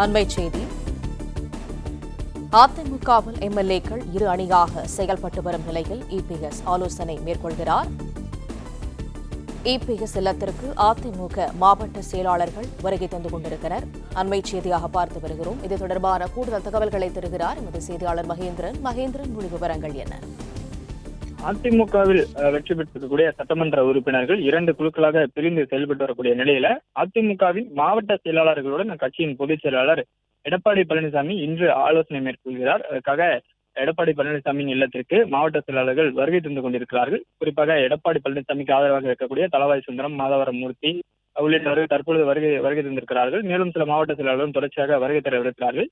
அண்மைச் செய்தி. அதிமுகவில் எம்எல்ஏக்கள் இரு அணியாக செயல்பட்டு வரும் நிலையில் இபிஎஸ் ஆலோசனை மேற்கொள்கிறார். இபிஎஸ் இல்லத்திற்கு அதிமுக மாவட்ட செயலாளர்கள் வருகை தந்து கொண்டிருக்கிறார். அண்மைச் செய்தியாக பார்த்து வருகிறோம். இது தொடர்பான கூடுதல் தகவல்களை தருகிறார் எமது செய்தியாளர் மகேந்திரன். முழு விவரங்கள் என்ன? அதிமுகவில் வெற்றி பெற்றிருக்கக்கூடிய சட்டமன்ற உறுப்பினர்கள் 2 குழுக்களாக பிரிந்து செயல்பட்டு வரக்கூடிய நிலையில அதிமுகவின் மாவட்ட செயலாளர்களுடன் கட்சியின் பொதுச் செயலாளர் எடப்பாடி பழனிசாமி இன்று ஆலோசனை மேற்கொள்கிறார். அதற்காக எடப்பாடி பழனிசாமியின் இல்லத்திற்கு மாவட்ட செயலாளர்கள் வருகை தந்து கொண்டிருக்கிறார்கள். குறிப்பாக எடப்பாடி பழனிசாமிக்கு ஆதரவாக இருக்கக்கூடிய தளவாய் சுந்தரம், மாதவரம் மூர்த்தி உள்ளிட்டவர்கள் தற்பொழுது வருகை தந்திருக்கிறார்கள். மேலும் சில மாவட்ட செயலாளர்களும் தொடர்ச்சியாக வருகை தரவிருக்கிறார்கள்.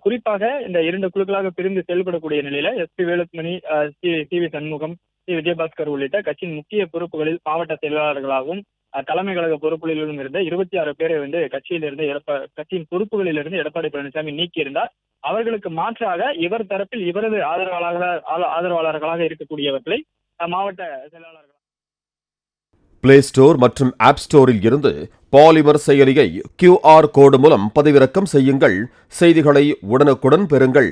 குறிப்பாக இந்த 2 குழுக்களாக பிரிந்து செயல்படக்கூடிய நிலையில SP Velumani, CV. Shanmugam, C. Vijayabaskar உள்ளிட்ட கட்சியின் முக்கிய பொறுப்புகளில் மாவட்ட செயலாளர்களாகவும் தலைமை கழக பொறுப்புகளிலும் இருந்த 26 பேரை கட்சியின் பொறுப்புகளிலிருந்து எடப்பாடி பழனிசாமி நீக்கியிருந்தார். அவர்களுக்கு மாற்றாக இவர் தரப்பில் இவரது ஆதரவாளர்களாக இருக்கக்கூடியவர்களை மாவட்ட செயலாளர்கள் பிளே ஸ்டோர் மற்றும் ஆப் ஸ்டோரில் இருந்து பாலிமர் செயலியை QR கோடு மூலம் பதிவிறக்கம் செய்யுங்கள். செய்திகளை உடனுக்குடன் பெறுங்கள்.